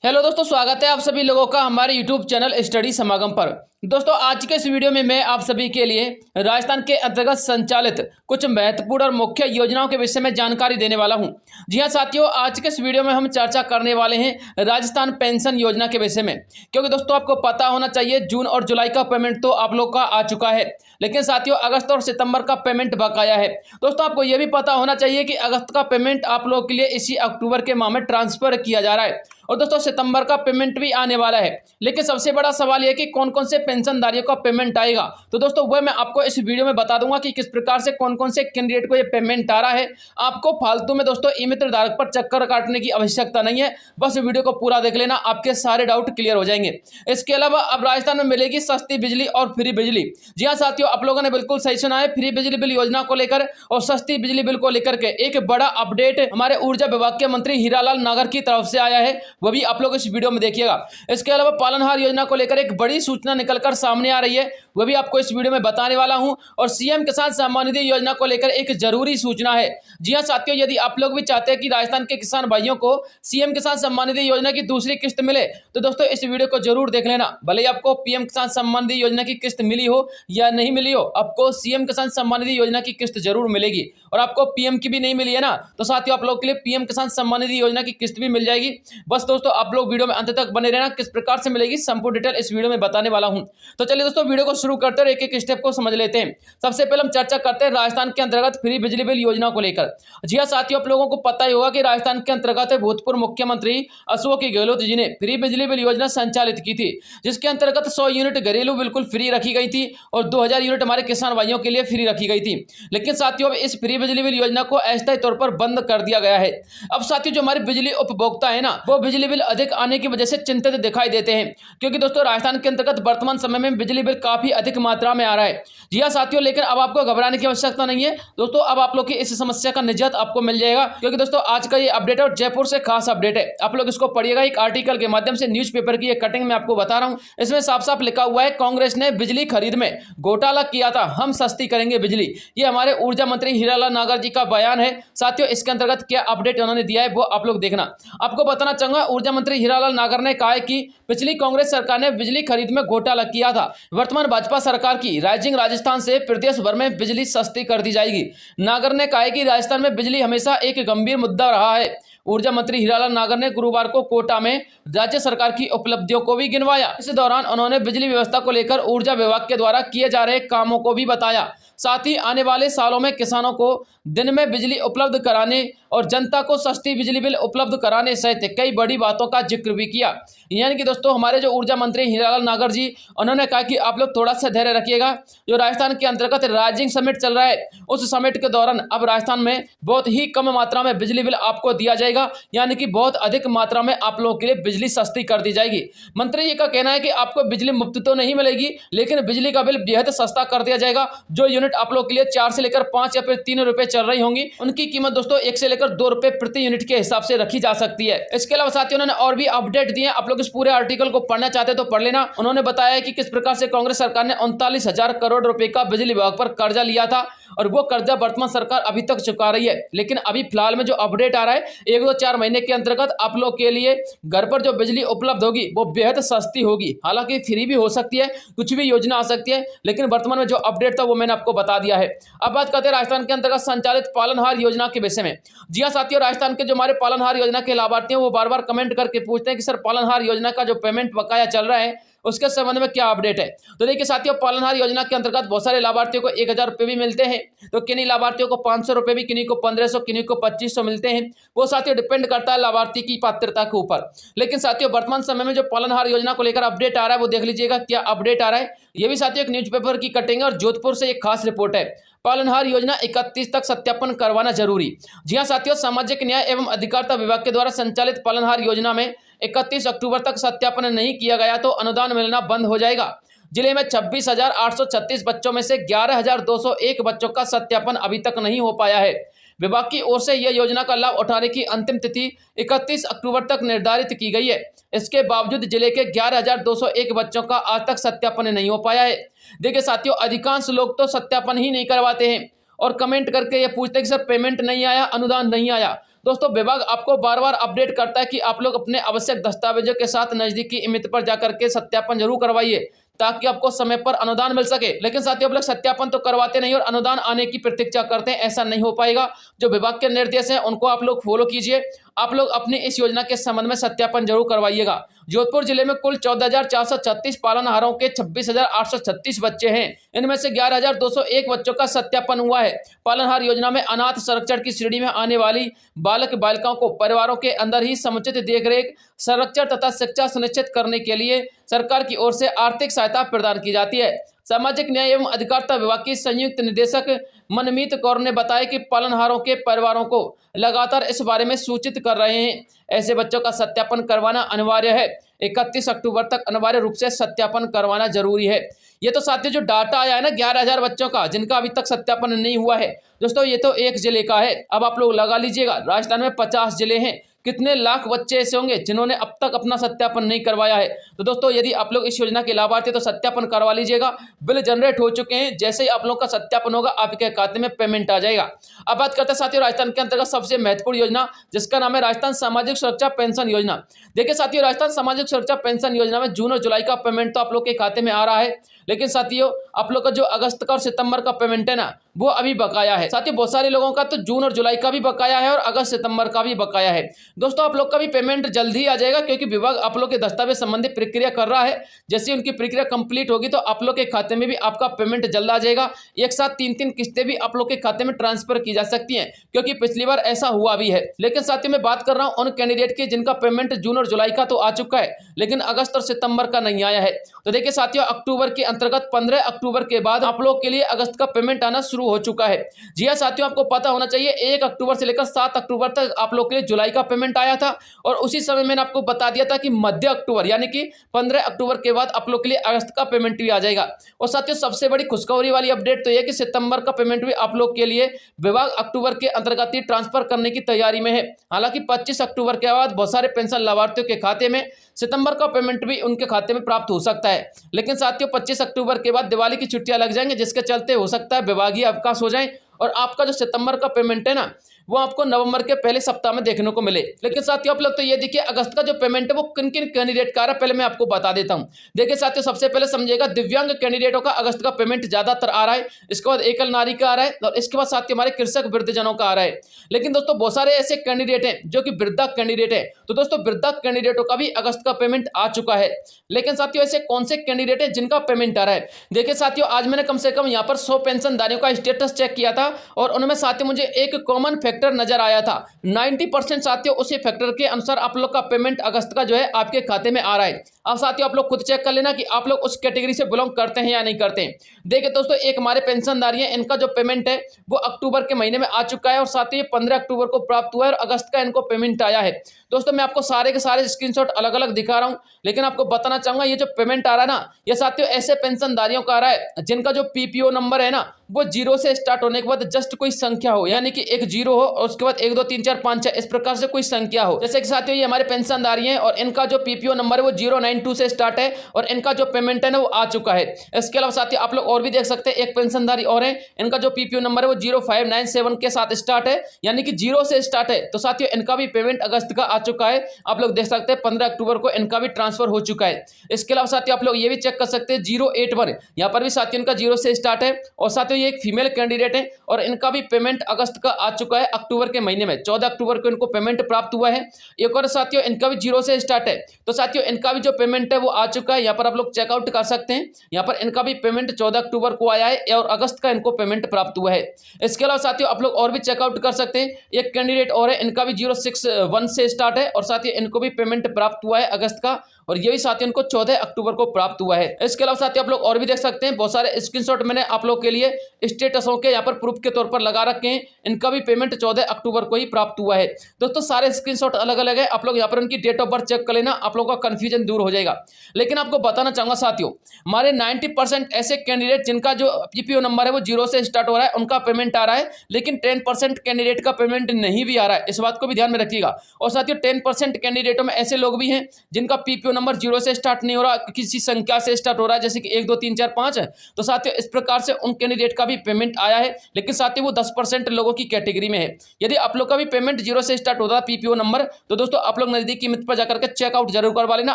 Hello दोस्तों, स्वागत है आप सभी लोगों का हमारे यूट्यूब चैनल स्टडी समागम पर। दोस्तों, आज के इस वीडियो में मैं आप सभी के लिए राजस्थान के अंतर्गत संचालित कुछ महत्वपूर्ण और मुख्य योजनाओं के विषय में जानकारी देने वाला हूं। जी हां साथियों, आज के इस वीडियो में हम चर्चा करने वाले हैं राजस्थान पेंशन योजना के विषय में। क्योंकि दोस्तों आपको पता होना चाहिए, जून और जुलाई का पेमेंट तो आप लोग का आ चुका है, लेकिन साथियों अगस्त और सितंबर का पेमेंट बकाया है। दोस्तों आपको यह भी पता होना चाहिए कि अगस्त का पेमेंट आप लोग के लिए इसी अक्टूबर के माह में ट्रांसफर किया जा रहा है और दोस्तों सितंबर का पेमेंट भी आने वाला है। लेकिन सबसे बड़ा सवाल यह कि कौन कौन से पेंशनधारियों का पेमेंट आएगा, तो दोस्तों वह मैं आपको इस वीडियो में बता दूंगा कि किस प्रकार से कौन कौन से कैंडिडेट को यह पेमेंट आ रहा है। आपको फालतू में दोस्तों ई मित्र धारक पर चक्कर काटने की आवश्यकता नहीं है, बस वीडियो को पूरा देख लेना, आपके सारे डाउट क्लियर हो जाएंगे। इसके अलावा अब राजस्थान में मिलेगी सस्ती बिजली और फ्री बिजली। जी हाँ साथियों, आप लोगों ने बिल्कुल सही सुना है। फ्री बिजली बिल योजना को लेकर और सस्ती बिजली बिल को लेकर के एक बड़ा अपडेट हमारे ऊर्जा विभाग के मंत्री हीरालाल नागर की तरफ से आया है, वह भी आप लोग इस वीडियो में देखिएगा। इसके अलावा पालनहार योजना को लेकर एक बड़ी सूचना निकलकर सामने आ रही है, वह भी आपको इस वीडियो में बताने वाला हूं। और सीएम किसान सम्मान निधि योजना को लेकर एक जरूरी सूचना है। जी हां साथियों, यदि आप लोग भी चाहते हैं कि राजस्थान के किसान भाइयों को सीएम किसान सम्मान निधि योजना की दूसरी किस्त मिले, तो दोस्तों इस वीडियो को जरूर देख लेना। भले ही आपको पीएम किसान सम्मान निधि योजना की किस्त मिली हो या नहीं मिली हो, आपको सीएम किसान सम्मान निधि योजना की किस्त जरूर मिलेगी। और आपको पीएम की भी नहीं मिली है ना, तो साथियों आप लोग के लिए पीएम किसान सम्मान निधि योजना की किस्त भी मिल जाएगी। बस दोस्तों आप लोग वीडियो में अंत तक बने रहना, किस प्रकार से मिलेगी संपूर्ण डिटेल इस वीडियो में बताने वाला हूं। तो चलिए दोस्तों वीडियो को शुरू करते हैं, एक एक स्टेप को समझ लेते हैं। सबसे पहले हम चर्चा करते हैं राजस्थान के अंतर्गत फ्री बिजली बिल योजना को लेकर। जी हां साथियों, आप लोगों को पता ही होगा कि राजस्थान के अंतर्गत भूतपूर्व मुख्यमंत्री अशोक गहलोत जी ने फ्री बिजली बिल योजना संचालित की थी, जिसके अंतर्गत 100 यूनिट घरेलू बिल्कुल फ्री रखी गई थी और 2000 यूनिट हमारे किसान भाइयों के लिए फ्री रखी गई थी। लेकिन साथियों अब इस फ्री बिजली बिल योजना को अस्थायी तौर पर बंद कर दिया गया है। अब साथियों जो हमारे बिजली उपभोक्ता है ना, वो बिजली बिल अधिक आने की वजह से चिंतित दिखाई देते हैं, क्योंकि दोस्तों राजस्थान के अंतर्गत वर्तमान समय में बिजली बिल काफी अधिक मात्रा में आ रहा है। जी हाँ साथियों, लेकिन अब आपको घबराने की आवश्यकता नहीं है दोस्तों, अब आप लोग की इस समस्या का निजात आपको मिल जाएगा। क्योंकि दोस्तों आज का ये अपडेट है और जयपुर से खास अपडेट है, आप लोग इसको पढ़िएगा। एक आर्टिकल के माध्यम से न्यूज़पेपर की एक कटिंग में आपको बता रहा हूं, इसमें साफ साफ लिखा हुआ है कांग्रेस ने बिजली खरीद में घोटाला किया था, हम सस्ती करेंगे बिजली। ये हमारे ऊर्जा मंत्री हीरालाल नागर जी का बयान है। साथियों इसके अंतर्गत क्या अपडेट उन्होंने दिया है वो आप लोग देखना। आपको बताना चाहूंगा, ऊर्जा मंत्री हीरालाल नागर ने कहा है कि पिछली कांग्रेस सरकार ने बिजली खरीद में घोटाला किया था, वर्तमान भाजपा सरकार की राइजिंग राजस्थान से प्रदेश भर में बिजली सस्ती कर दी जाएगी। नागर ने कहा है कि राजस्थान में बिजली हमेशा एक गंभीर मुद्दा रहा है। ऊर्जा मंत्री हीरालाल नागर ने गुरुवार को कोटा में राज्य सरकार की उपलब्धियों को भी गिनवाया। इस दौरान उन्होंने बिजली व्यवस्था को लेकर ऊर्जा विभाग के द्वारा किए जा रहे कामों को भी बताया। साथ ही आने वाले सालों में किसानों को दिन में बिजली उपलब्ध कराने और जनता को सस्ती बिजली बिल उपलब्ध कराने सहित कई बड़ी बातों का जिक्र भी किया। यानी कि दोस्तों हमारे जो ऊर्जा मंत्री हीरालाल नागर जी, उन्होंने कहा कि आप लोग थोड़ा सा धैर्य रखिएगा। जो राजस्थान के अंतर्गत राइजिंग समिट चल रहा है, उस समिट के दौरान अब राजस्थान में बहुत ही कम मात्रा में बिजली बिल आपको दिया जाएगा, यानी कि बहुत अधिक मात्रा में आप लोगों के लिए बिजली सस्ती कर दी जाएगी। मंत्री जी का कहना है कि आपको बिजली मुफ्त तो नहीं मिलेगी, लेकिन बिजली का बिल बेहद सस्ता कर दिया जाएगा। जो यूनिट आप लोग के लिए 4 से लेकर 5 या फिर 3 रुपए चल रही होंगी, उनकी कीमत दोस्तों 1 से लेकर 2 रुपए प्रति यूनिट के हिसाब से रखी जा सकती है। इसके अलावा साथियों उन्होंने और भी अपडेट दिए, आप लोग इस पूरे आर्टिकल को पढ़ना चाहते तो पढ़ लेना। उन्होंने बताया कि किस प्रकार से कांग्रेस सरकार ने 39,000 करोड़ रुपए का बिजली विभाग पर कर्जा लिया था और वो कर्जा वर्तमान सरकार अभी तक चुका रही है। लेकिन अभी फिलहाल में जो अपडेट आ रहा है, 1-2-4 महीने के अंतर्गत आप लोग के लिए घर पर जो बिजली उपलब्ध होगी वो बेहद सस्ती होगी। हालांकि फ्री भी हो सकती है, कुछ भी योजना आ सकती है, लेकिन वर्तमान में जो अपडेट था वो मैंने आपको बता दिया है। अब बात करते हैं राजस्थान के अंतर्गत संचालित पालनहार योजना के विषय में। जी हाँ साथियों, राजस्थान के जो हमारे पालनहार योजना के लाभार्थी हैं वो बार बार कमेंट करके पूछते हैं कि सर पालनहार योजना का जो पेमेंट बकाया चल रहा है उसके संबंध में क्या अपडेट है। तो देखिए साथियों, पालनहार योजना के अंतर्गत बहुत सारे लाभार्थियों को 1000 रुपये भी मिलते हैं, तो किन्हीं लाभार्थियों को 500 रुपये भी, किन्हीं को 1500, किन्हीं को 2500 मिलते हैं। वो साथियों डिपेंड करता है लाभार्थी की पात्रता के ऊपर। लेकिन साथियों वर्तमान समय में जो पालनहार योजना को लेकर अपडेट आ रहा है वो देख लीजिएगा क्या अपडेट आ रहा है। ये भी साथियों एक न्यूज़पेपर की कटिंग है और जोधपुर से एक खास रिपोर्ट है। पालनहार योजना 31 तक सत्यापन करवाना जरूरी। जी हाँ साथियों, सामाजिक न्याय एवं अधिकारिता विभाग के द्वारा संचालित पालनहार योजना में 31 अक्टूबर तक सत्यापन नहीं किया गया तो अनुदान मिलना बंद हो जाएगा। जिले में 26,836 बच्चों में से 11,201 बच्चों का सत्यापन अभी तक नहीं हो पाया है। विभाग की ओर से यह योजना का लाभ उठाने की अंतिम तिथि 31 अक्टूबर तक निर्धारित की गई है। इसके बावजूद जिले के 11,201 बच्चों का आज तक सत्यापन नहीं हो पाया है। देखिए साथियों, अधिकांश लोग तो सत्यापन ही नहीं करवाते हैं और कमेंट करके ये पूछते हैं कि सर पेमेंट नहीं आया, अनुदान नहीं आया। दोस्तों विभाग आपको बार बार अपडेट करता है कि आप लोग अपने आवश्यक दस्तावेजों के साथ नजदीकी इमित पर जाकर के सत्यापन जरूर करवाइए ताकि आपको समय पर अनुदान मिल सके। लेकिन साथियों आप लोग सत्यापन तो करवाते नहीं और अनुदान आने की प्रतीक्षा करते हैं, ऐसा नहीं हो पाएगा। जो विभाग के निर्देश हैं उनको आप लोग फॉलो कीजिए। आप लोग अपनी इस योजना के संबंध में सत्यापन जरूर करवाइएगा। जोधपुर जिले में कुल 14,436 पालनहारों के 26,836 बच्चे हैं। इनमें से 11,201 बच्चों का सत्यापन हुआ है। पालनहार योजना में अनाथ संरक्षण की श्रेणी में आने वाली बालक बालिकाओं को परिवारों के अंदर ही समुचित देखरेख, संरक्षण तथा शिक्षा सुनिश्चित करने के लिए सरकार की ओर से आर्थिक सहायता प्रदान की जाती है। सामाजिक न्याय एवं अधिकारिता विभाग की संयुक्त निदेशक मनमीत कौर ने बताया कि पालनहारों के परिवारों को लगातार इस बारे में सूचित कर रहे हैं। ऐसे बच्चों का सत्यापन करवाना अनिवार्य है। 31 अक्टूबर तक अनिवार्य रूप से सत्यापन करवाना जरूरी है। ये तो साथियों जो डाटा आया है ना 11,000 बच्चों का जिनका अभी तक सत्यापन नहीं हुआ है दोस्तों, ये तो एक जिले का है। अब आप लोग लगा लीजिएगा राजस्थान में 50 जिले हैं, कितने लाख बच्चे ऐसे होंगे जिन्होंने अब तक अपना सत्यापन नहीं करवाया है। तो दोस्तों यदि आप लोग इस योजना के लाभार्थी तो सत्यापन करवा लीजिएगा। बिल जनरेट हो चुके हैं, जैसे ही आप लोग का सत्यापन होगा आपके खाते में पेमेंट आ जाएगा। अब बात करते हैं साथियों राजस्थान के अंतर्गत सबसे महत्वपूर्ण योजना जिसका नाम है राजस्थान सामाजिक सुरक्षा पेंशन योजना। देखिए साथियों राजस्थान सामाजिक सुरक्षा पेंशन योजना में जून और जुलाई का पेमेंट तो आप लोग के खाते में आ रहा है, लेकिन साथियों आप लोग का जो अगस्त का और सितंबर का पेमेंट है ना वो अभी बकाया है। साथियों बहुत सारे लोगों का तो जून और जुलाई का भी बकाया है और अगस्त सितंबर का भी बकाया है। दोस्तों आप लोग का भी पेमेंट जल्द ही आ जाएगा क्योंकि विभाग आप लोग के दस्तावेज संबंधी प्रक्रिया कर रहा है। जैसे उनकी प्रक्रिया कंप्लीट होगी तो आप लोग के खाते में भी आपका पेमेंट जल्द आ जाएगा। एक साथ 3-3 किस्तें भी आप लोग के खाते में ट्रांसफर की जा सकती हैं क्योंकि पिछली बार ऐसा हुआ भी है। लेकिन साथियों मैं बात कर रहा हूं उन कैंडिडेट की जिनका पेमेंट जून और जुलाई का तो आ चुका है लेकिन अगस्त और सितंबर का नहीं आया है। तो देखिए साथियों अक्टूबर के अंतर्गत 15 अक्टूबर के बाद आप लोग के लिए अगस्त का पेमेंट आना शुरू हो चुका है। जी हाँ साथियों आपको पता होना चाहिए 1 अक्टूबर से लेकर 7 अक्टूबर तक आप लोग के लिए जुलाई का पेमेंट आया था और उसी समय मैंने आपको बता दिया था कि मध्य अक्टूबर यानी कि 15 अक्टूबर के बाद आप लोग के लिए अगस्त का पेमेंट भी आ जाएगा। और साथियों सबसे बड़ी खुशखबरी वाली अपडेट तो यह कि सितंबर का पेमेंट भी आप लोग के लिए विभाग अक्टूबर के अंतर्गत ही ट्रांसफर करने की तैयारी में है। हालांकि 25 अक्टूबर के बाद बहुत सारे पेंशन लाभार्थियों के खाते में सितंबर का पेमेंट भी उनके खाते में प्राप्त हो सकता है। लेकिन साथियों 25 अक्टूबर के बाद दिवाली की छुट्टियां लग जाएंगे जिसके चलते हो सकता है विभागीय अवकाश हो जाए और आपका जो सितंबर का पेमेंट है ना वो आपको नवंबर के पहले सप्ताह में देखने को मिले। लेकिन साथियों आप लोग तो ये देखिए अगस्त का जो पेमेंट है वो किन किन कैंडिडेट का है पहले मैं आपको बता देता हूं। देखिए साथियों सबसे पहले समझिएगा दिव्यांग कैंडिडेटों का अगस्त का पेमेंट ज्यादातर आ रहा है, इसके बाद एकल नारी का आ रहा है और इसके बाद साथियों हमारे कृषक वृद्धजनों का आ रहा है। लेकिन दोस्तों बहुत सारे ऐसे कैंडिडेट हैं जो कि वृद्धा कैंडिडेट है, तो दोस्तों वृद्धा कैंडिडेटों का भी अगस्त का पेमेंट आ चुका है। लेकिन साथियों ऐसे कौन से कैंडिडेट है जिनका पेमेंट आ रहा है? देखिए साथियों आज मैंने कम से कम यहाँ पर 100 पेंशनधारियों का स्टेटस चेक किया था और उनमें साथियों मुझे एक कॉमन फैक्टर नजर आया था। 90% साथियों उसी फैक्टर के अनुसार आप लोग का पेमेंट अगस्त का जो है आपके खाते में आ रहा है। अब साथियों आप लोग खुद चेक कर लेना कि आप लोग उस कैटेगरी से बिलोंग करते हैं या नहीं करते हैं। देखिए दोस्तों एक हमारे पेंशनधारी हैं, इनका जो पेमेंट है वो अक्टूबर के महीने में आ चुका है और साथ ही 15 अक्टूबर को प्राप्त हुआ है और अगस्त का इनको पेमेंट आया है। दोस्तों मैं आपको सारे के सारे स्क्रीनशॉट अलग अलग दिखा रहा हूं, लेकिन आपको बताना चाहूंगा ये जो पेमेंट आ रहा है ना ये साथियों ऐसे पेंशनधारियों का आ रहा है जिनका जो पीपीओ नंबर है ना वो 0 से स्टार्ट होने के बाद जस्ट कोई संख्या हो, यानी कि एक 0 हो और उसके बाद 1 2 3 4 5 6 इस प्रकार से कोई संख्या हो। जैसे कि साथियों ये हमारे पेंशनधारी हैं और इनका जो पीपीओ नंबर है वो 092 से स्टार्ट है और इनका जो पेमेंट है ना वो आ चुका है। इसके अलावा साथियों आप लोग और भी देख सकते हैं एक पेंशनधारी और है, इनका जो पीपीओ नंबर है वो 0597 के साथ स्टार्ट है, यानी कि 0 से स्टार्ट है। तो साथियों इनका भी पेमेंट अगस्त का आ चुका है। आप लोग देख सकते हैं 15 अक्टूबर को इनका भी ट्रांसफर हो चुका है। इसके अलावा साथियों आप लोग ये भी चेक कर सकते हैं 081 यहाँ पर भी साथियों इनका 0 से स्टार्ट है और साथियों ये एक फीमेल कैंडिडेट है और इनका भी पेमेंट अगस्त का आ चुका है अक्टूबर के महीने में। 14 अक्टूबर को इनको पेमेंट प्राप्त हुआ है। एक और साथियों इनका भी 0 से स्टार्ट है, तो साथियों इनका भी जो पेमेंट है वो आ चुका है। यहाँ पर आप लोग चेकआउट कर सकते हैं, यहाँ पर इनका भी पेमेंट 14 अक्टूबर को आया है और अगस्त का इनको पेमेंट प्राप्त हुआ है। इसके अलावा साथियों आप लोग और भी चेकआउट कर सकते हैं, एक कैंडिडेट और है, इनका भी 061 से स्टार्ट है और साथियों इनको भी पेमेंट प्राप्त हुआ है अगस्त का और ये भी साथियों इनको 14 अक्टूबर को प्राप्त हुआ है। इसके अलावा साथियों आप लोग और भी देख सकते हैं बहुत सारे स्क्रीनशॉट मैंने आप लोग के लिए स्टेटसों के यहाँ पर प्रूफ के तौर पर लगा रखे हैं। इनका भी पेमेंट 14 अक्टूबर को ही प्राप्त हुआ है। दोस्तों सारे स्क्रीनशॉट अलग अलग है, आप लोग यहाँ पर उनकी डेट ऑफ बर्थ चेक कर लेना, आप लोगों का कंफ्यूजन दूर हो जाएगा। लेकिन आपको बताना चाहूँगा साथियों, हमारे 90% ऐसे कैंडिडेट जिनका जो पीपीओ नंबर है वो 0 से स्टार्ट हो रहा है, उनका पेमेंट आ रहा है, लेकिन 10% कैंडिडेट का पेमेंट नहीं भी आ रहा है। इस बात को भी ध्यान में रखिएगा। और साथियों 10% कैंडिडेटों में ऐसे लोग भी हैं जिनका पीपीओ नंबर 0 से स्टार्ट नहीं हो रहा, किसी संख्या से स्टार्ट हो रहा है, जैसे कि 1 2 3 4 5 है। तो साथियों इस प्रकार से उन कैंडिडेट का भी पेमेंट आया है, लेकिन साथियों वो 10% लोगों की कैटेगरी में है। यदि आप लोग का भी पेमेंट 0 से स्टार्ट होता है पीपीओ नंबर, तो दोस्तों आप लोग नजदीकी मित्र पर जाकर के चेकआउट जरूर करवा लेना।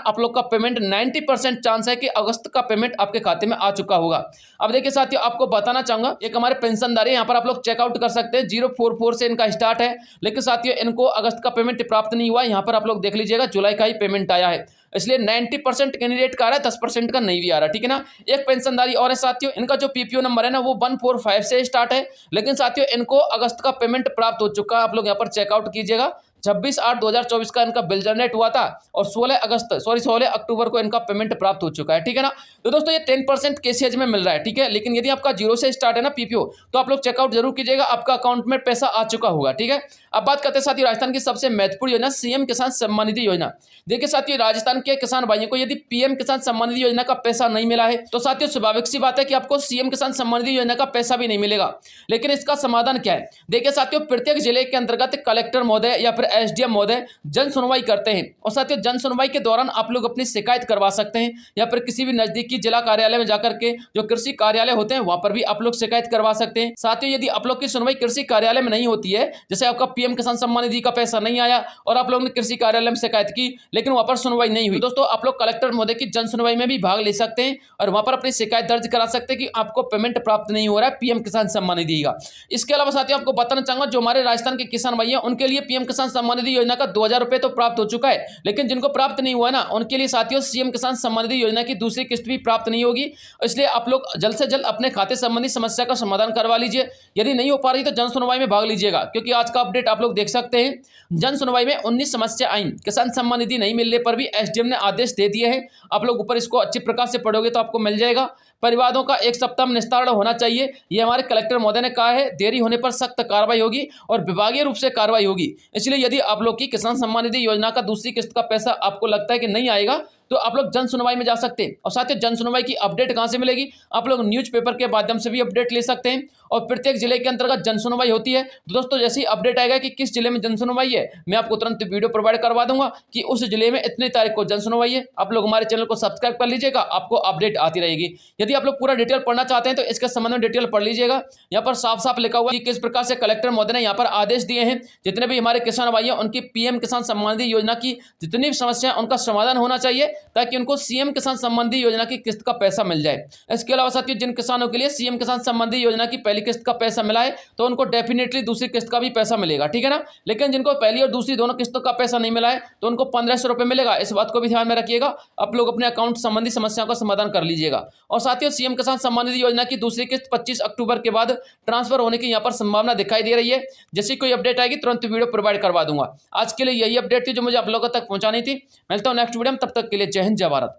आप लोग का पेमेंट 90% चांस है कि अगस्त का पेमेंट आपके खाते में आ चुका होगा। अब देखिए साथियों, आपको बताना चाहूंगा, एक हमारे पेंशनधारी यहाँ पर आप लोग चेकआउट कर सकते हैं, 044 से इनका स्टार्ट है, लेकिन साथियों इनको अगस्त का पेमेंट प्राप्त नहीं हुआ। यहाँ पर आप लोग देख लीजिएगा जुलाई का ही पेमेंट आया है, इसलिए 90% कैंडिडेट का आ रहा है, 10% का नहीं भी आ रहा, ठीक है ना। एक पेंशनधारी और है साथियों, इनका जो पीपीओ नंबर है ना वो 145 से स्टार्ट है, लेकिन साथियों इनको अगस्त का पेमेंट प्राप्त हो चुका है। आप लोग यहाँ पर चेकआउट कीजिएगा, 26/8/2024 का इनका बिल जनरेट हुआ था और 16 अक्टूबर को इनका पेमेंट प्राप्त हो चुका है, ठीक है ना। तो दोस्तों ये 10% केसीएच में मिल रहा है, ठीक है। लेकिन यदि आपका 0 से स्टार्ट है ना पीपीओ, तो आप लोग चेकआउट जरूर कीजिएगा, आपका अकाउंट में पैसा आ चुका होगा, ठीक है। अब बात करते हैं साथियों राजस्थान की सबसे महत्वपूर्ण योजना सीएम किसान सम्मान निधि योजना। देखिए साथियों, राजस्थान के किसान भाइयों को यदि पीएम किसान सम्मान निधि योजना का पैसा नहीं मिला है, तो साथियों स्वाभाविक सी बात है कि आपको सीएम किसान सम्मान निधि योजना का पैसा भी नहीं मिलेगा। लेकिन इसका समाधान क्या है? देखिए साथियों, प्रत्येक जिले के अंतर्गत कलेक्टर महोदय या फिर एसडीएम महोदय जन सुनवाई करते हैं, और साथियों जन सुनवाई के दौरान आप लोग अपनी शिकायत करवा सकते हैं, या फिर किसी भी नजदीकी जिला कार्यालय में जाकर के जो कृषि कार्यालय होते हैं वहां पर भी आप लोग शिकायत करवा सकते हैं। साथियों यदि आप लोग की सुनवाई कृषि कार्यालय में नहीं होती है, जैसे आपका पीएम किसान सम्मान निधि का पैसा नहीं आया और आप लोग ने कृषि कार्यालय में शिकायत की लेकिन वहां पर सुनवाई नहीं हुई, दोस्तों आप लोग कलेक्टर महोदय की जन सुनवाई में भी भाग ले सकते हैं और वहां पर अपनी शिकायत दर्ज करा सकते हैं कि आपको पेमेंट प्राप्त नहीं हो रहा है पीएम किसान सम्मान निधि का। इसके अलावा साथियों आपको बताना चाहूंगा, जो हमारे राजस्थान के किसान भाई हैं उनके लिए पीएम किसान सम्मान निधि योजना का 2000 रुपए तो प्राप्त हो चुका है, लेकिन जिनको प्राप्त नहीं हुआ है ना, उनके लिए साथियों सीएम किसान सम्मान निधि योजना की दूसरी किस्त भी प्राप्त नहीं होगी। इसलिए आप लोग जल्द से जल्द अपने खाते संबंधी समस्या का समाधान करवा लीजिए। यदि नहीं हो पा रही तो जन सुनवाई में भाग लीजिएगा, क्योंकि आज का अपडेट आप लोग देख सकते हैं, जन सुनवाई में 19 समस्या आई। किसान सम्मान निधि नहीं मिलने पर भी एसडीएम ने आदेश दे दिए हैं। आप लोग ऊपर इसको अच्छे प्रकार से पढ़ोगे तो आपको मिल जाएगा। परिवादों का 1 सप्ताह में निस्तारण होना चाहिए, ये हमारे कलेक्टर महोदय ने कहा है। देरी होने पर सख्त कार्रवाई होगी और विभागीय रूप से कार्रवाई होगी। इसलिए यदि आप लोग की किसान सम्मान निधि योजना का दूसरी किस्त का पैसा आपको लगता है कि नहीं आएगा, तो आप लोग जन सुनवाई में जा सकते हैं। और साथ ही जन सुनवाई की अपडेट कहां से मिलेगी? आप लोग न्यूज़पेपर के माध्यम से भी अपडेट ले सकते हैं, और प्रत्येक जिले के अंतर्गत जन सुनवाई होती है। दोस्तों जैसे ही अपडेट आएगा कि किस जिले में जन सुनवाई है, मैं आपको तुरंत वीडियो प्रोवाइड करवा दूंगा कि उस जिले में इतनी तारीख को जन सुनवाई है। आप लोग हमारे चैनल को सब्सक्राइब कर लीजिएगा, आपको अपडेट आती रहेगी। यदि आप लोग पूरा डिटेल पढ़ना चाहते हैं तो इसके संबंध में डिटेल पढ़ लीजिएगा। यहाँ पर साफ साफ लिखा हुआ है कि किस प्रकार से कलेक्टर महोदय ने यहाँ पर आदेश दिए हैं। जितने भी हमारे किसान भाई हैं उनकी पीएम किसान सम्मान निधि योजना की जितनी भी समस्या है उनका समाधान होना चाहिए, ताकि उनको सीएम किसान सम्मान निधि योजना की किस्त का पैसा मिल जाए। इसके अलावा साथियों, जिन किसानों के लिए सीएम किसान सम्मान निधि योजना की पहली किस्त का पैसा मिला है तो उनको डेफिनेटली दूसरी किस्त का भी पैसा मिलेगा, ठीक है ना। लेकिन जिनको पहली और दूसरी दोनों किस्तों का पैसा नहीं मिला है तो उनको 1500 रुपए मिलेगा। इस बात को भी ध्यान में रखिएगा। आप लोग अपने अकाउंट संबंधी समस्याओं का समाधान कर लीजिएगा। और साथियों, सीएम किसान सम्मान निधि योजना की दूसरी किस्त 25 अक्टूबर के बाद ट्रांसफर होने की यहाँ पर संभावना दिखाई दे रही है। जैसी कोई अपडेट आएगी तुरंत वीडियो प्रोवाइड करवा दूंगा। आज के लिए यही अपडेट थी जो मुझे आप लोगों तक पहुंचानी थी। मिलता हूं नेक्स्ट वीडियो में, तब तक के लिए जय हिंद जय भारत।